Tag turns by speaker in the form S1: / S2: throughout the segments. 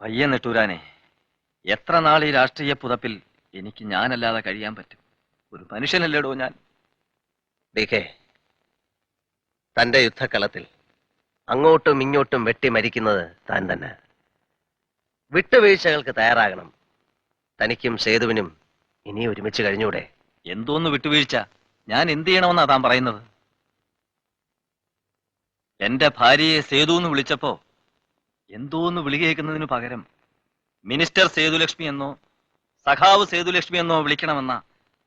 S1: വയ്യ നെട്ടൂരാനെ, എത്ര നാൾ ഈ രാഷ്ട്രീയ പുതപ്പിൽ എനിക്ക് ഞാനല്ലാതെ കഴിയാൻ പറ്റും? ഒരു മനുഷ്യനല്ലേടോ ഞാൻ.
S2: DK, തന്റെ യുദ്ധക്കളത്തിൽ അങ്ങോട്ടും ഇങ്ങോട്ടും വെട്ടി മരിക്കുന്നത് താൻ തന്നെ. വിട്ടുവീഴ്ചകൾക്ക് തയ്യാറാകണം. തനിക്കും സേതുവിനും ഇനി ഒരുമിച്ച് കഴിഞ്ഞൂടെ?
S1: എന്തോന്ന് വിട്ടുവീഴ്ച? ഞാൻ എന്ത് ചെയ്യണമെന്നാ താൻ പറയുന്നത്? എന്റെ ഭാര്യയെ സേതുന്ന് വിളിച്ചപ്പോ എന്തോന്ന് വിളി കേൾക്കുന്നതിനു പകരം മിനിസ്റ്റർ സേതുലക്ഷ്മി എന്നോ സഖാവ് സേതുലക്ഷ്മി എന്നോ വിളിക്കണമെന്ന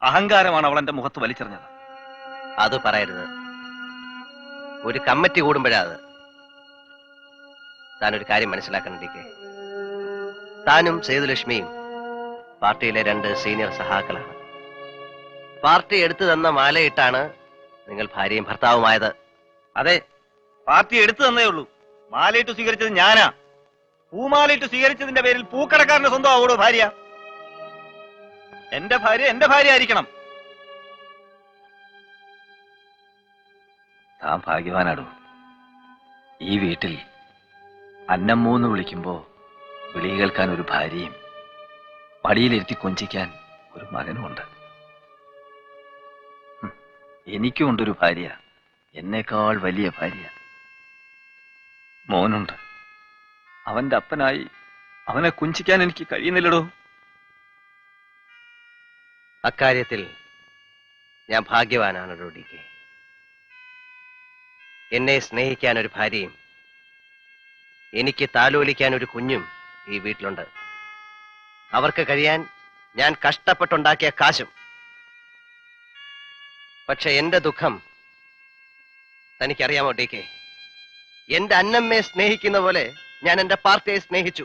S1: അഹങ്കാരമാണ് അവൾ എന്റെ മുഖത്ത് വലിച്ചെറിഞ്ഞത്.
S2: അത് പറയരുത്. ഒരു കമ്മിറ്റി കൂടുമ്പോഴത്. താനൊരു കാര്യം മനസ്സിലാക്കണം DK. താനും സേതുലക്ഷ്മിയും പാർട്ടിയിലെ 2 സീനിയർ സഹാക്കളാണ്. പാർട്ടി എടുത്തു തന്ന മാലയിട്ടാണ് നിങ്ങൾ ഭാര്യയും ഭർത്താവുമായത്.
S1: അതെ, പാർട്ടി എടുത്തു തന്നേ ഉള്ളൂ. മാലയിട്ട് സ്വീകരിച്ചത് ഞാനാ. പൂമാലയിട്ട് സ്വീകരിച്ചതിന്റെ പേരിൽ പൂക്കടക്കാരന്റെ സ്വന്തം ആവോടോ ഭാര്യ? എന്റെ ഭാര്യ ആയിരിക്കണം. താൻ ഭാഗ്യവാനാടോ. ഈ വീട്ടിൽ അന്നമ്മൂന്ന് വിളിക്കുമ്പോ വിളി കേൾക്കാൻ ഒരു ഭാര്യയും മടിയിലിരുത്തി കൊഞ്ചിക്കാൻ ഒരു മകനുമുണ്ട്. എനിക്കുമുണ്ടൊരു ഭാര്യ, എന്നേക്കാൾ വലിയ ഭാര്യ. മോനുണ്ട്. അവന്റെ അപ്പനായി അവനെ കൊഞ്ചിക്കാൻ എനിക്ക് കഴിയുന്നില്ലടോ.
S2: അക്കാര്യത്തിൽ ഞാൻ ഭാഗ്യവാനാണോ DK. എന്നെ സ്നേഹിക്കാൻ ഒരു ഭാര്യയും എനിക്ക് താലോലിക്കാൻ ഒരു കുഞ്ഞും ഈ വീട്ടിലുണ്ട്. അവർക്ക് കഴിയാൻ ഞാൻ കഷ്ടപ്പെട്ടുണ്ടാക്കിയ കാശും. പക്ഷെ എന്റെ ദുഃഖം തനിക്കറിയാമോ DK? എന്റെ അന്നമ്മയെ സ്നേഹിക്കുന്ന പോലെ ഞാൻ എന്റെ പാർട്ടിയെ സ്നേഹിച്ചു.